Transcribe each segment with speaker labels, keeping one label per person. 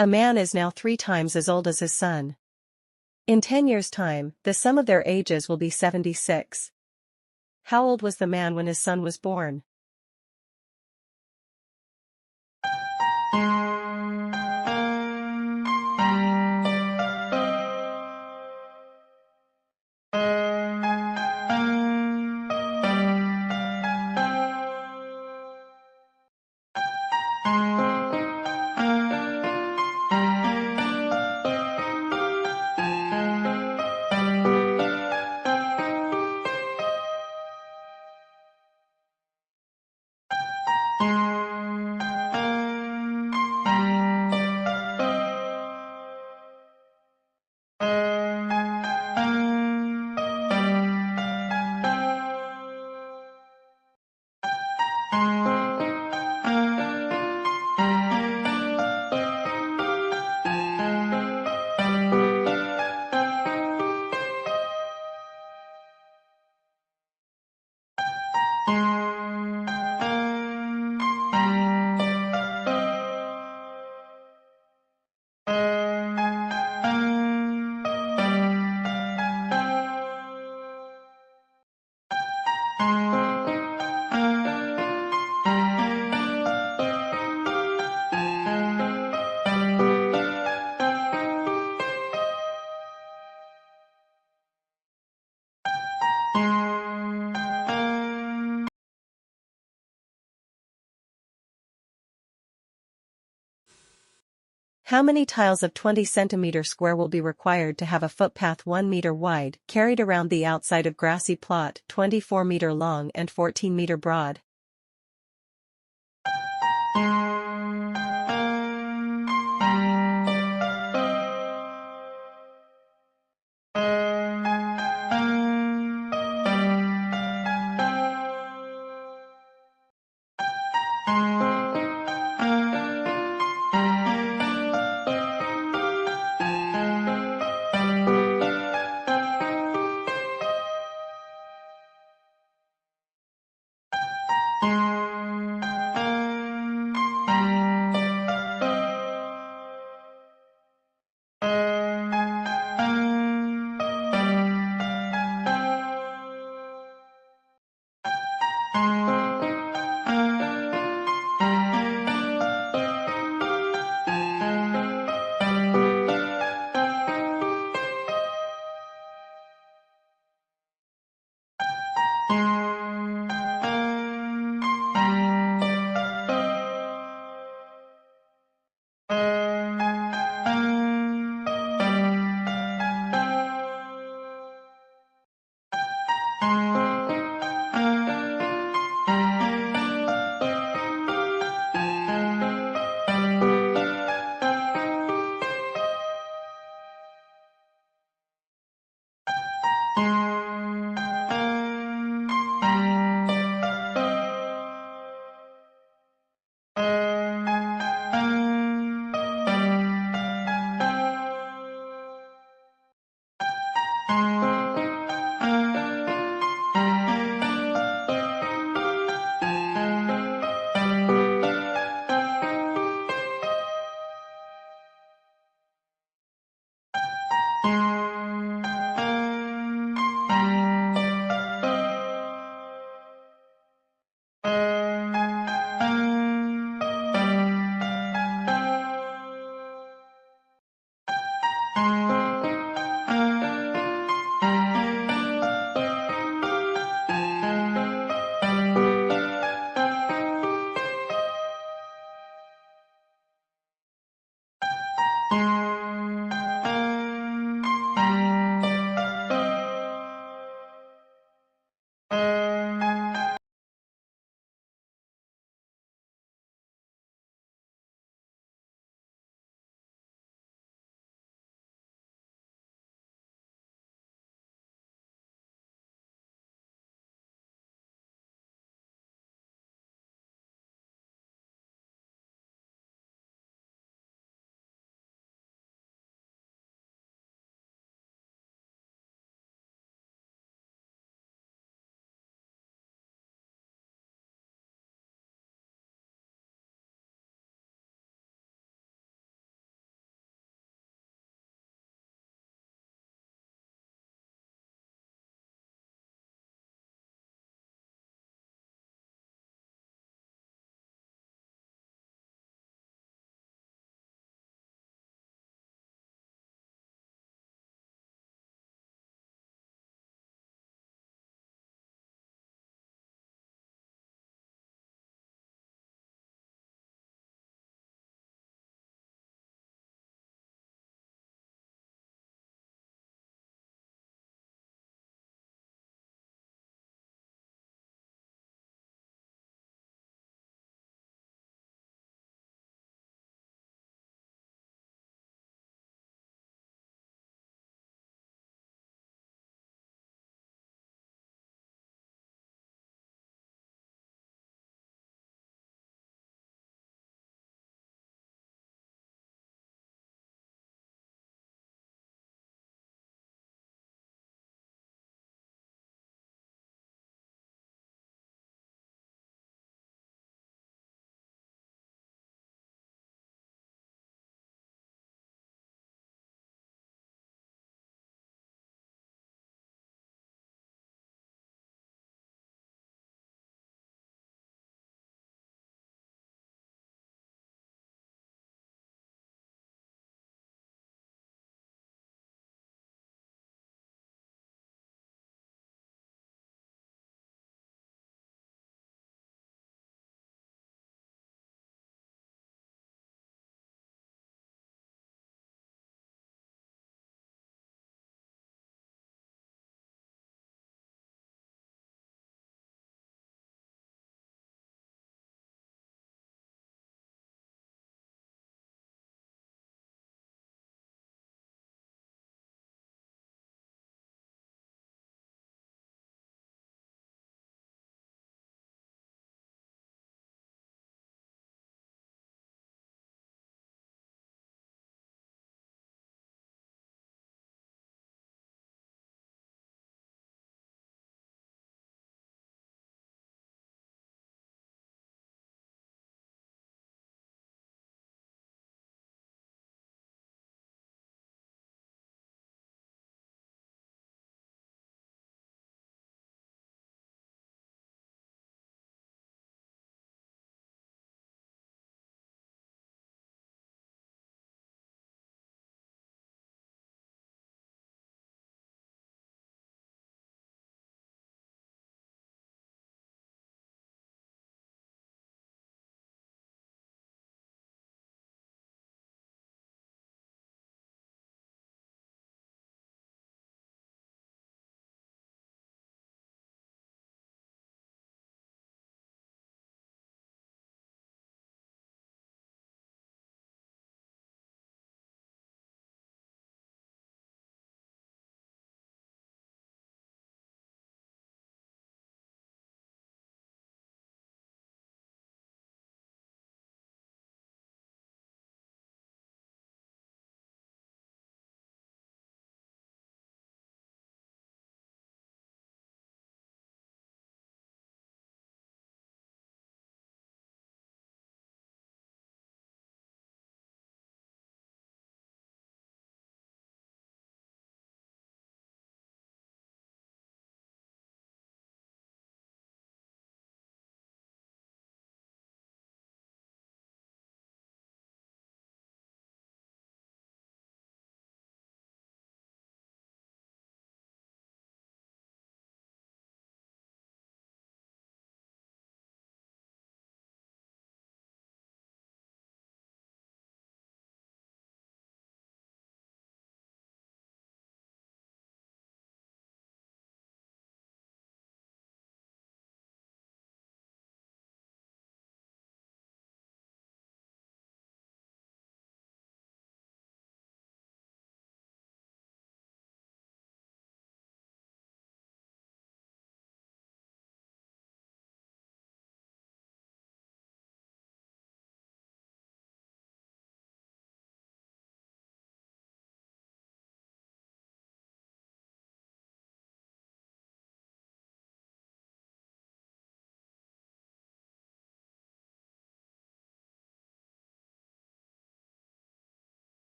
Speaker 1: A man is now 3 times as old as his son. In 10 years' time, the sum of their ages will be 76. How old was the man when his son was born? How many tiles of 20 cm square will be required to have a footpath 1 meter wide carried around the outside of grassy plot 24 meter long and 14 meter broad?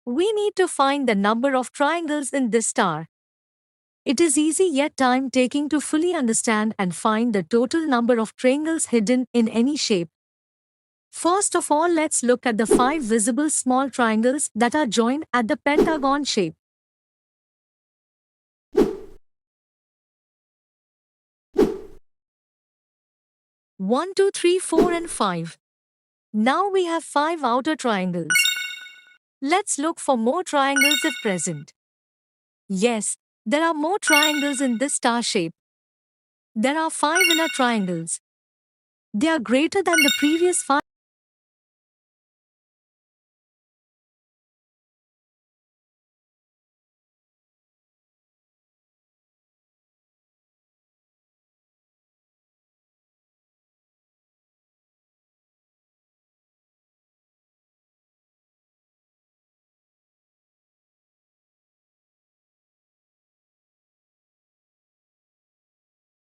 Speaker 2: We need to find the number of triangles in this star. It is easy yet time-taking to fully understand and find the total number of triangles hidden in any shape. First of all, let's look at the 5 visible small triangles that are joined at the pentagon shape. One, 2, 3, 4 and 5. Now we have 5 outer triangles. Let's look for more triangles if present. Yes, there are more triangles in this star shape. There are 5 inner triangles. They are greater than the previous 5.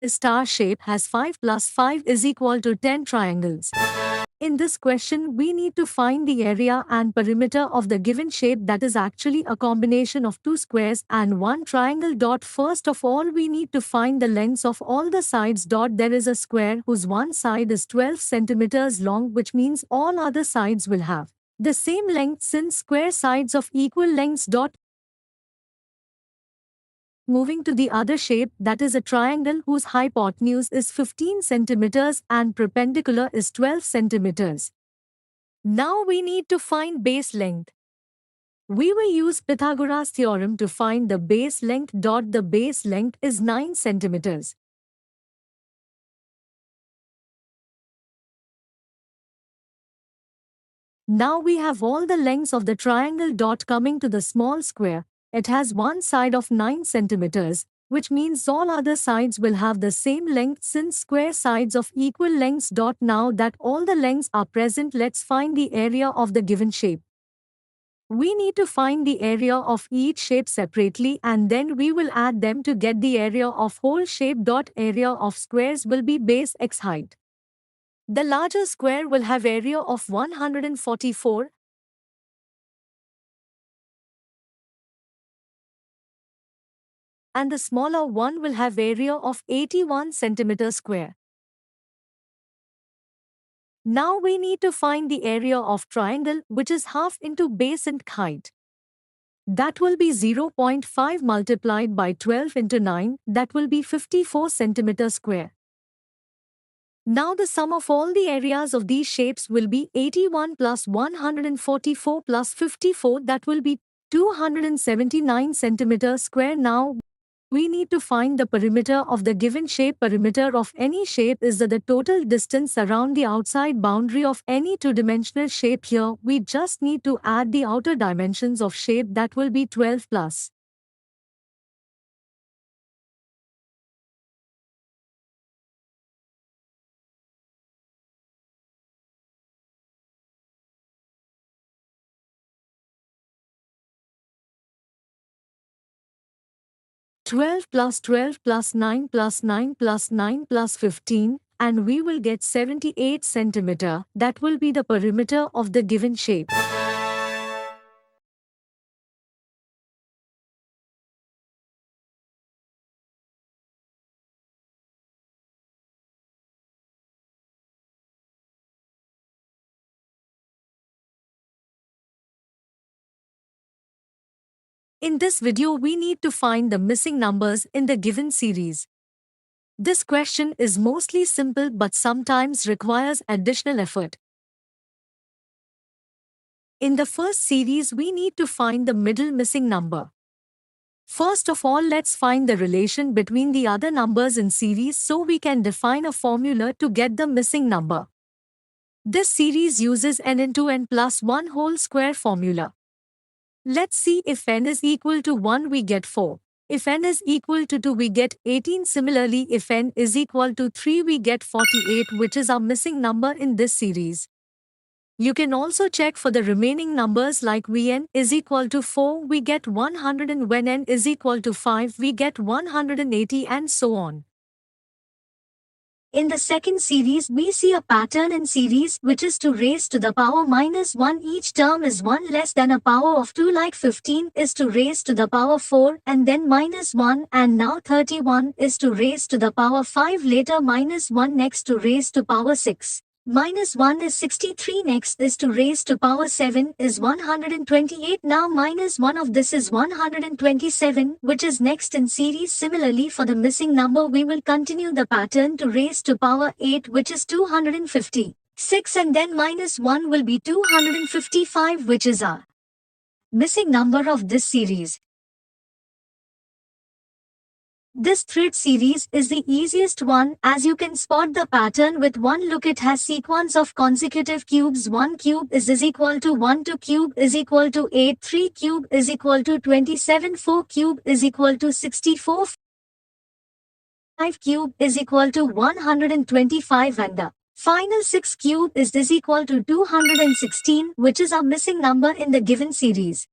Speaker 2: The star shape has 5 plus 5 is equal to 10 triangles. In this question, we need to find the area and perimeter of the given shape that is actually a combination of 2 squares and 1 triangle. First of all, we need to find the lengths of all the sides. There is a square whose one side is 12 centimeters long, which means all other sides will have the same length since square sides of equal lengths. Moving to the other shape, that is a triangle whose hypotenuse is 15 centimeters and perpendicular is 12 centimeters. Now we need to find base length. We will use Pythagoras theorem to find the base length. The base length is 9 centimeters. Now we have all the lengths of the triangle. Coming to the small square, it has one side of 9 centimeters, which means all other sides will have the same length since square sides of equal lengths. Now that all the lengths are present, let's find the area of the given shape. We need to find the area of each shape separately and then we will add them to get the area of whole shape. Area of squares will be base x height. The larger square will have area of 144. And the smaller one will have area of 81 centimeter square. Now we need to find the area of triangle, which is half into base and height. That will be 0.5 multiplied by 12 into 9, that will be 54 centimeter square. Now the sum of all the areas of these shapes will be 81 plus 144 plus 54, that will be 279 centimeter square. Now we need to find the perimeter of the given shape. Perimeter of any shape is the total distance around the outside boundary of any two-dimensional shape. Here, we just need to add the outer dimensions of shape, that will be 12 plus 12 plus 12 plus 9 plus 9 plus 9 plus 15, and we will get 78 centimeter. That will be the perimeter of the given shape. In this video, we need to find the missing numbers in the given series. This question is mostly simple but sometimes requires additional effort. In the first series, we need to find the middle missing number. First of all, let's find the relation between the other numbers in series so we can define a formula to get the missing number. This series uses n into n plus 1 whole square formula. Let's see if n is equal to 1 we get 4. If n is equal to 2 we get 18. Similarly, if n is equal to 3 we get 48, which is our missing number in this series. You can also check for the remaining numbers like Vn is equal to 4 we get 100 and when n is equal to 5 we get 180 and so on. In the second series, we see a pattern in series which is to raise to the power minus 1. Each term is 1 less than a power of 2, like 15 is to raise to the power 4 and then minus 1, and now 31 is to raise to the power 5, later minus 1, next to raise to power 6. Minus 1 is 63, next is to raise to power 7 is 128. Now minus 1 of this is 127, which is next in series. Similarly, for the missing number, we will continue the pattern to raise to power 8, which is 256, and then minus 1 will be 255, which is our missing number of this series. This thread series is the easiest one, as you can spot the pattern with one look. It has sequence of consecutive cubes. 1 cube is equal to 1, 2 cube is equal to 8, 3 cube is equal to 27, 4 cube is equal to 64, 5 cube is equal to 125, and the final 6 cube is equal to 216, which is our missing number in the given series.